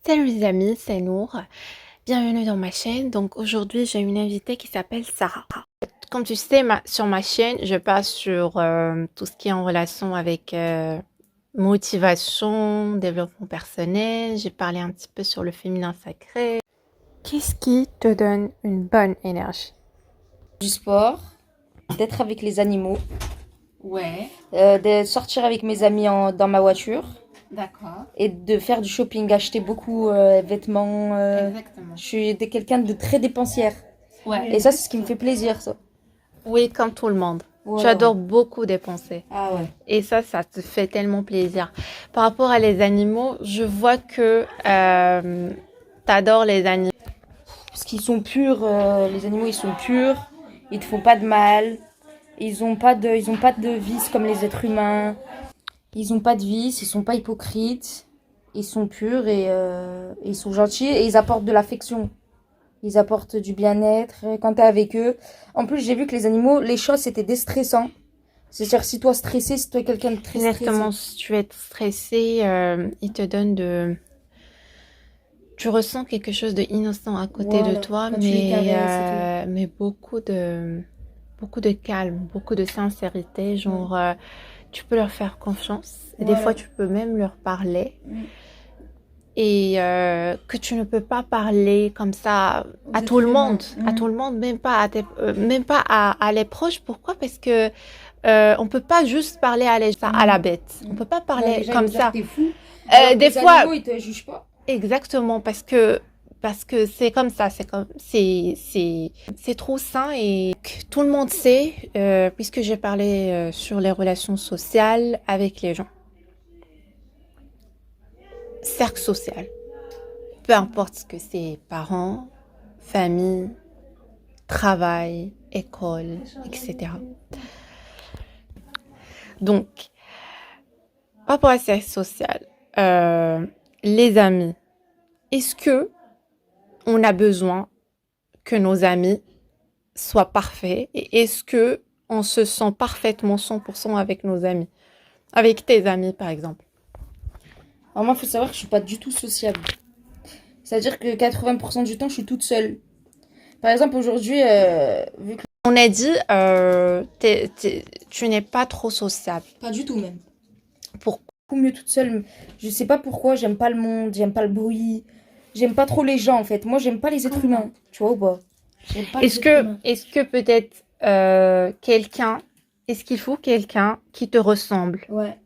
Salut les amis, c'est Nour. Bienvenue dans ma chaîne. Donc aujourd'hui, j'ai une invitée qui s'appelle Sarah. Comme tu sais, sur ma chaîne, je parle sur tout ce qui est en relation avec motivation, développement personnel. J'ai parlé un petit peu sur le féminin sacré. Qu'est-ce qui te donne une bonne énergie? Du sport, d'être avec les animaux, Ouais, de sortir avec mes amis dans ma voiture d'accord. et de faire du shopping, acheter beaucoup vêtements. Exactement. Je suis quelqu'un de très dépensière. Ouais. Et ça, c'est ce qui me fait plaisir, ça. Oui, comme tout le monde. Tu Voilà. adores beaucoup dépenser. Ah ouais. Et ça te fait tellement plaisir. Par rapport à les animaux, je vois que tu adores les animaux. Parce qu'ils sont purs, les animaux, ils sont purs, ils te font pas de mal, ils ont pas de vices comme les êtres humains, ils ont pas de vices, ils sont pas hypocrites, ils sont purs et ils sont gentils et ils apportent de l'affection. Ils apportent du bien-être quand t'es avec eux. En plus, j'ai vu que les animaux, les chats, c'était déstressant. C'est-à-dire, si toi stressé, si toi quelqu'un de très Exactement, stressé. si tu es stressé, ils te donnent de... Tu ressens quelque chose de innocent à côté de Voilà, toi, quand tu les caresses et tout. mais beaucoup de calme, beaucoup de sincérité. Ouais. Genre, tu peux leur faire confiance. Et des fois, Voilà. tu peux même leur parler. Mm. Et que tu ne peux pas parler comme ça Aux à tout le êtres monde, humains. à Mm. tout le monde, même pas à les proches. Pourquoi? Parce que on peut pas juste parler à la Mm. bête. On Mm. peut pas Non, parler déjà, ils comme vont dire ça. que t'es fou. Alors que Des les fois, animaux, ils te jugent pas. exactement, parce que c'est comme ça, c'est trop sain et que tout le monde sait, puisque j'ai parlé sur les relations sociales avec les gens. Cercle social, peu importe ce que c'est, parents, famille, travail, école, etc. Donc, par rapport à cercle social, les amis, est-ce que on a besoin que nos amis soient parfaits et est-ce que on se sent parfaitement 100% avec nos amis, avec tes amis par exemple? Alors moi, il faut savoir que je suis pas du tout sociable. C'est-à-dire que 80% du temps, je suis toute seule. Par exemple, aujourd'hui, vu que... On a dit, tu n'es pas trop sociable. Pas du tout même. Pourquoi? Beaucoup mieux toute seule. Je sais pas pourquoi, j'aime pas le monde, j'aime pas le bruit. J'aime pas trop les gens en fait. Moi, j'aime pas les êtres humains. Tu vois ou pas? J'aime pas les êtres humains. Est-ce que peut-être est-ce qu'il faut quelqu'un qui te ressemble? Ouais.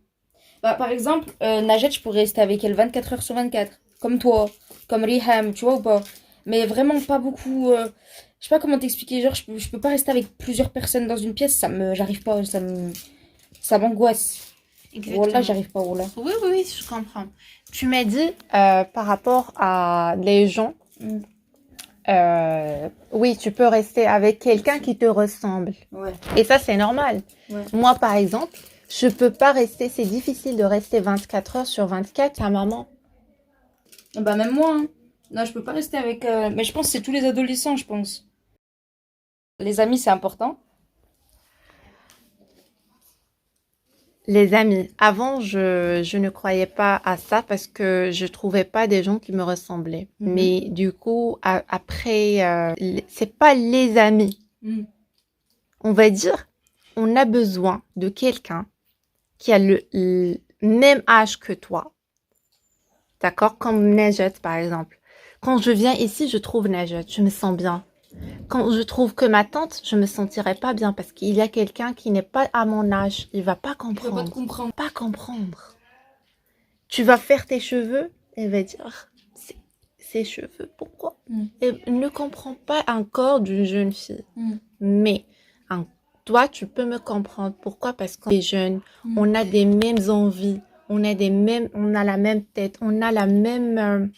Bah, par exemple, Najat, je pourrais rester avec elle 24 heures sur 24. Comme toi, comme Riham, tu vois ou pas? Mais vraiment pas beaucoup. Je sais pas comment t'expliquer. Genre, je peux pas rester avec plusieurs personnes dans une pièce. J'arrive pas. Ça m'angoisse. Wallah, Exactement. j'arrive pas, wallah. Oui, oui, oui, je comprends. Tu m'as dit par rapport à les gens, Mm. oui, tu peux rester avec quelqu'un qui te ressemble. Ouais, Et ça, c'est normal. ouais. Moi, par exemple, je peux pas rester, c'est difficile de rester 24 heures sur 24 à maman. Bah, même moi, hein. Non, je peux pas rester avec. Mais je pense que c'est tous les adolescents, je pense. Les amis, c'est important. Les amis, avant, je ne croyais pas à ça parce que je trouvais pas des gens qui me ressemblaient. Mhm. Mais du coup, après, c'est pas les amis. Mm. On va dire, on a besoin de quelqu'un qui a le même âge que toi. D'accord? Comme Najat, par exemple. Quand je viens ici, je trouve Najat, je me sens bien. Quand je trouve que ma tante, je me sentirais pas bien parce qu'il y a quelqu'un qui n'est pas à mon âge. Il va pas Je peux pas te comprendre. comprendre. Pas comprendre. Tu vas faire tes cheveux, elle va dire, ses cheveux, pourquoi? Mm. Elle ne comprend pas un corps d'une jeune fille. Mm. Mais toi, tu peux me comprendre. Pourquoi? Parce qu'on est jeune, Mm. on a des mêmes envies, on a la même tête, on a la même...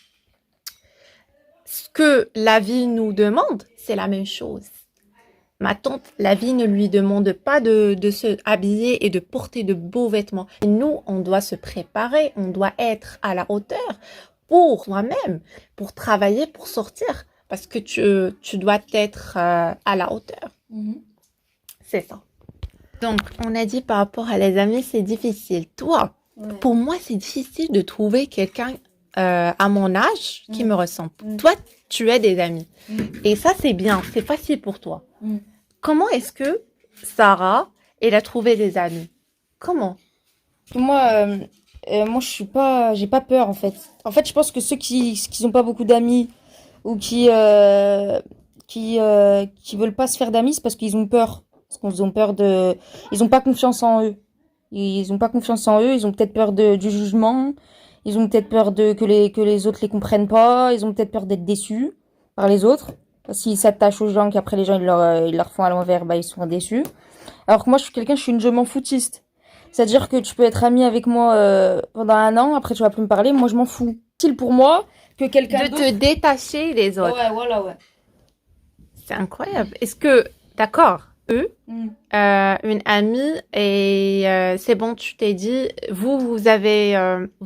ce que la vie nous demande, c'est la même chose. Ma tante, la vie ne lui demande pas de se habiller et de porter de beaux vêtements. Et nous, on doit se préparer, on doit être à la hauteur pour soi-même, pour travailler, pour sortir. Parce que tu dois être à la hauteur. Mhm. C'est ça. Donc, on a dit par rapport à les amis, c'est difficile. Toi, Ouais. pour moi, c'est difficile de trouver quelqu'un à mon âge qui me ressemblent. Mm. Toi, tu as des amis. Mm. Et ça, c'est bien. C'est facile pour toi. Mm. Comment est-ce que Sarah, elle a trouvé des amis? Comment? Moi, j'ai pas peur en fait. En fait, je pense que ceux qui ont pas beaucoup d'amis ou qui veulent pas se faire d'amis, c'est parce qu'ils ont peur. Parce qu'ils ont peur ils ont pas confiance en eux. Ils ont pas confiance en eux. Ils ont peut-être peur du jugement. Ils ont peut-être peur que les autres les comprennent pas. Ils ont peut-être peur d'être déçus par les autres. S'ils s'attachent aux gens, qu'après les gens ils leur font à l'envers, bah ils sont déçus. Alors que moi, je suis une je m'en foutiste. C'est-à-dire que tu peux être ami avec moi pendant 1 an, après tu vas plus me parler, moi je m'en fous. C'est pour moi que quelqu'un De d'autre. te détacher des autres. Ouais, voilà, ouais. C'est incroyable. Est-ce que, d'accord, eux, Mm. une amie, et c'est bon, tu t'es dit, vous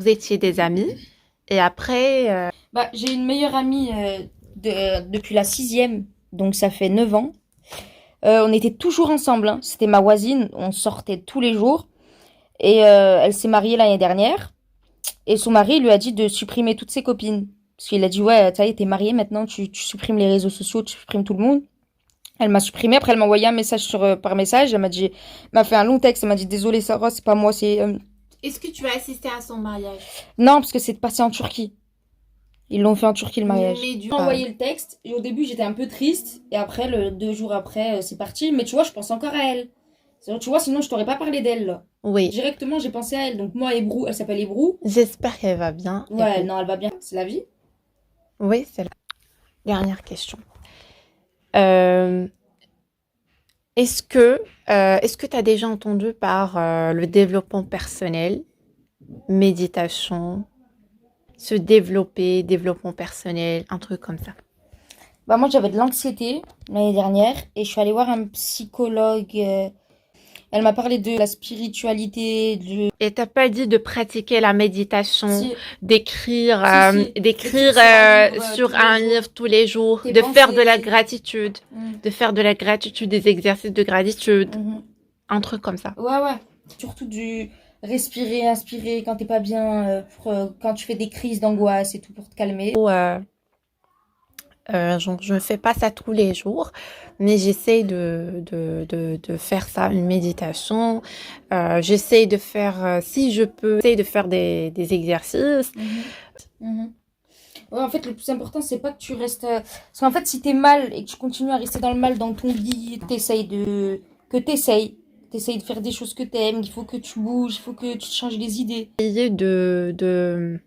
étiez des amis, et après, Bah, j'ai une meilleure amie depuis la sixième, donc ça fait 9 ans. On était toujours ensemble, hein. C'était ma voisine, on sortait tous les jours. Et elle s'est mariée l'année dernière. Et son mari lui a dit de supprimer toutes ses copines. Parce qu'il a dit, ouais, ça y est, t'es mariée maintenant, tu supprimes les réseaux sociaux, tu supprimes tout le monde. Elle m'a supprimé. Après, elle m'a envoyé un message par message. Elle m'a fait un long texte. Elle m'a dit, désolée, Sarah, c'est pas moi, c'est. est-ce que tu as assisté à son mariage? Non, parce que c'est passé en Turquie. Ils l'ont fait en Turquie, le mariage. Mais du J'ai envoyé le texte. Et au début, j'étais un peu triste. Et après, 2 jours après, c'est parti. Mais tu vois, je pense encore à elle. Tu vois, sinon, je t'aurais pas parlé d'elle, là. Oui, Directement, j'ai pensé à elle. Donc, moi, Hébrou, elle s'appelle Hébrou. j'espère qu'elle va bien. Ouais, Et non, elle va bien. C'est la vie. oui, c'est la dernière question. Euh, est-ce que tu as déjà entendu par le développement personnel, méditation, se développer, développement personnel, un truc comme ça? Bah, moi, j'avais de l'anxiété l'année dernière. Et je suis allée voir un psychologue. Elle m'a parlé de la spiritualité, Et t'as pas dit de pratiquer la méditation, Si, d'écrire, si. d'écrire Sur un livre, sur tous les un jours. livre tous les jours, Tes de faire de la pensées. gratitude, Mm. de faire de la gratitude, des exercices de gratitude, Mhm. un truc comme ça. Ouais, ouais. Surtout du respirer, inspirer quand t'es pas bien, quand tu fais des crises d'angoisse et tout pour te calmer. Ou, genre, je ne fais pas ça tous les jours, mais j'essaie de faire ça, une méditation. J'essaie de faire, si je peux, j'essaie de faire des exercices. Mhm. Mhm. Ouais, en fait, le plus important, c'est pas que tu restes. Parce qu'en fait, si t'es mal et que tu continues à rester dans le mal dans ton lit, T'essayes de faire des choses que t'aimes, il faut que tu bouges, il faut que tu te changes les idées. Essayer de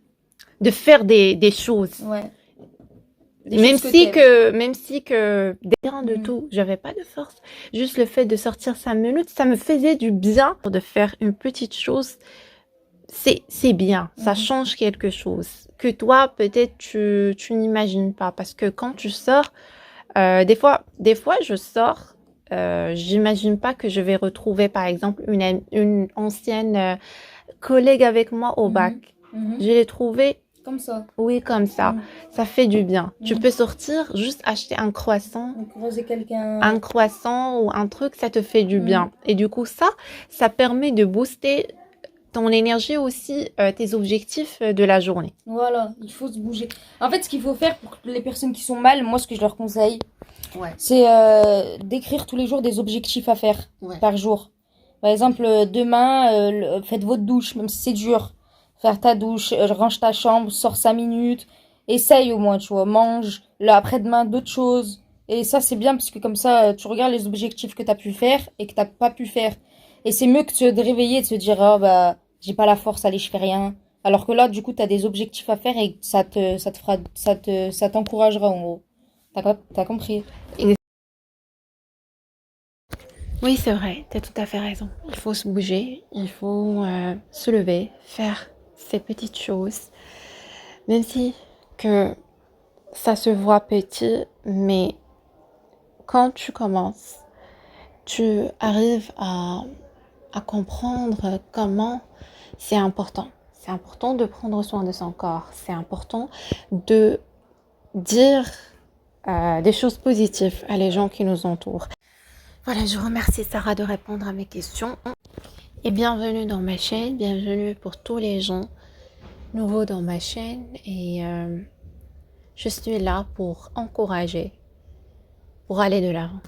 faire des choses. Ouais. Des choses que t'aimes. Même si que, rien de Mm. tout, j'avais pas de force. Juste le fait de sortir 5 minutes, ça me faisait du bien de faire une petite chose. C'est bien, ça Mhm. change quelque chose que toi, peut-être, tu n'imagines pas. Parce que quand tu sors, des fois, je sors, j'imagine pas que je vais retrouver, par exemple, une ancienne collègue avec moi au bac. Mhm. Je l'ai trouvée, Comme ça. oui, comme ça. Mhm. Ça fait du bien. Tu Mhm. peux sortir, juste acheter un croissant ou un truc, ça te fait du bien. Et du coup, ça permet de booster ton énergie aussi, tes objectifs de la journée. Voilà, il faut se bouger. En fait, ce qu'il faut faire pour les personnes qui sont mal, moi, ce que je leur conseille, Ouais. c'est d'écrire tous les jours des objectifs à faire par jour. Par exemple, demain, faites votre douche, même si c'est dur. Faire ta douche, range ta chambre, sors 5 minutes. Essaye au moins, tu vois, mange. Là, après-demain, d'autres choses. Et ça, c'est bien parce que comme ça, tu regardes les objectifs que tu as pu faire et que tu pas pu faire. Et c'est mieux que de réveiller et de se dire, ah bah, j'ai pas la force, allez, je fais rien. Alors que là, du coup, tu as des objectifs à faire et ça t'encouragera, en gros. T'as compris? Oui, c'est vrai, tu as tout à fait raison. Il faut se bouger, il faut se lever, faire ces petites choses. Même si que ça se voit petit, mais quand tu commences, tu arrives à comprendre comment c'est important. C'est important de prendre soin de son corps. C'est important de dire des choses positives à les gens qui nous entourent. Voilà, je remercie Sarah de répondre à mes questions. Et bienvenue dans ma chaîne, bienvenue pour tous les gens nouveau dans ma chaîne et je suis là pour encourager, pour aller de l'avant.